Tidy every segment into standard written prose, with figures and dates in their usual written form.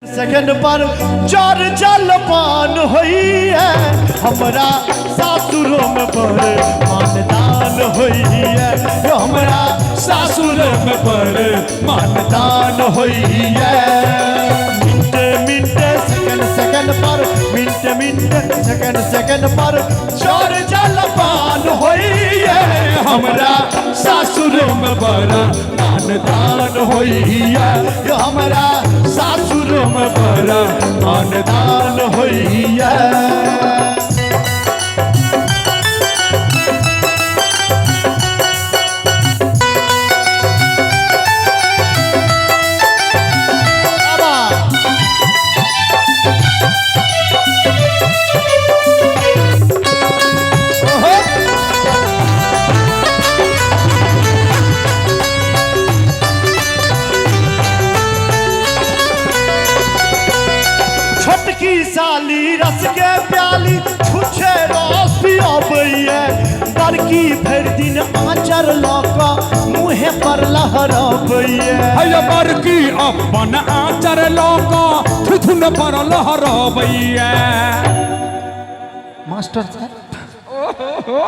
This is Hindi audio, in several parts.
सेकंड पर चार जलपान हुई है हमरा सासुरों में पर मानदान हुई है हमरा सासुरों में पर मानदान हुई है। मिनटे सेकंड पर मिनटे सेकंड पर चार जलपान हुई है हमरा सासुरों में बड़ा मानदान हुई है हमरा सासुरों में बड़ा मानदान हुई है। छोटकी साली रस के प्याली छुछे रस पियाबैया बड़की भर दिन आंचर लौका मुँहे पर लहराबैया बड़की अपन आंचर लौका थुथुन पर लहराबैया। मास्टर साहब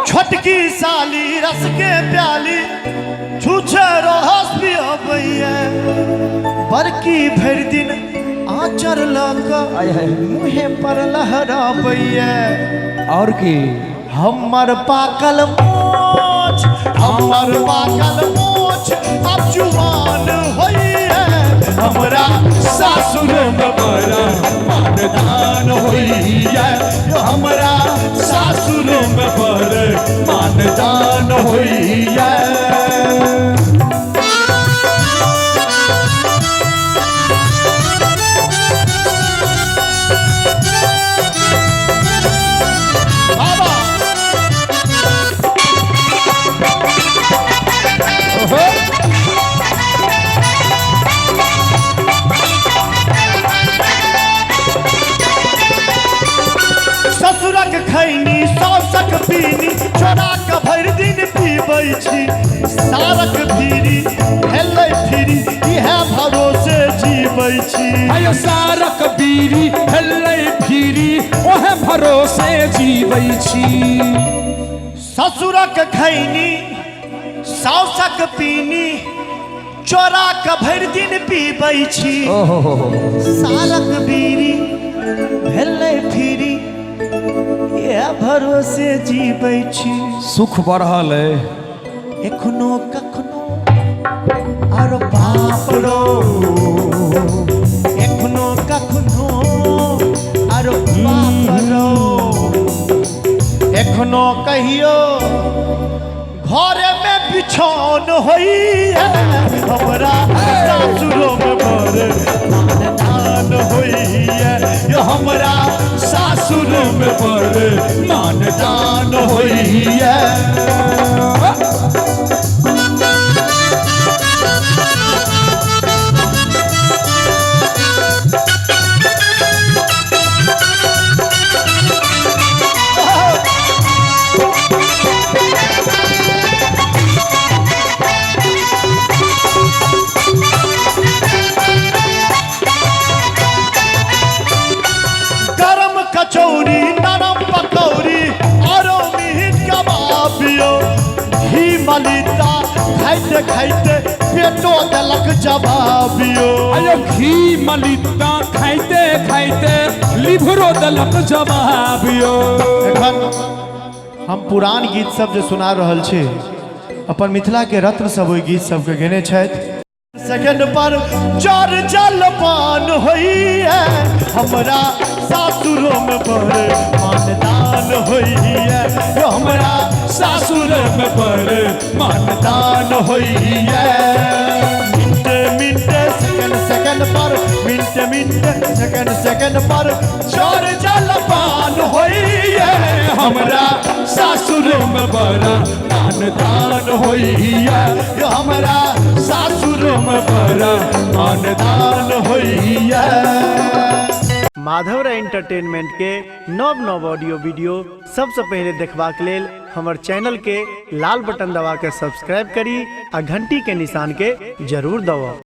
छोटकी साली रस के प्याली छुछे रस पियाबैया बड़की भर दिन आंचर लगा मुँहे पर लहराबैया। और की हमर पाकल मोछ अब जुबान हुई है हमरा सासुर में बड़ा मानदान हुई है हमरा सासुर में बड़ा मानदान हुई है। ससुरक खैनी सौसक पीनी चोरा के भर दिन पीबै छी सारक भीरी हेलै फिरी इहे भरोसे जीबै छी सारक बीरी हेलै फिरी ओहे भरोसे जीबै छी। ससुरक खैनी सौसक पीनी चोरा के भर दिन पीबै छी सारक बीरी हेलै फिरी यह भरोसे जीबै छी। सुख बढ़ल है एखनो कखनो आर बाप रो एखनो कखनो आर बाप रो एखनो कहियो घर में बिछौन होई है हमरा सासुरों में बड़ मानदान होई है हमरा सासुर में बड़ मानदान होई है। कचौरी नरम पकौड़ी और मीट कबाबियो घी मलिता खाइते खाइते पेटो देलक जवाबियो घी मलिता खाइते खाइते लिभरो देलक जवाबियो। एखन हम पुरान गीत सब जो सुना रहल छी अपन मिथिला के रत्न सब ओहि गीत सबके गेने छथि। सेकंड पर चार जलपान हुई है हमरा सासुरों में बड़ मानदान हुई है हमरा सासुर में बड़ मानदान हुई है। मिनटे सेकंड पर मिनटे सेकंड पर चार जलपान हुई है हमरा सासुर में बड़ा मानदान हुई है हमरा सासुर में बड़ा मानदान हुई है। माधव रे एंटरटेनमेंट के नव ऑडियो वीडियो सबसे पहले देखबाक लेल हमर चैनल के लाल बटन दबा के सब्सक्राइब करी आ घंटी के निशान के जरूर दबाओ।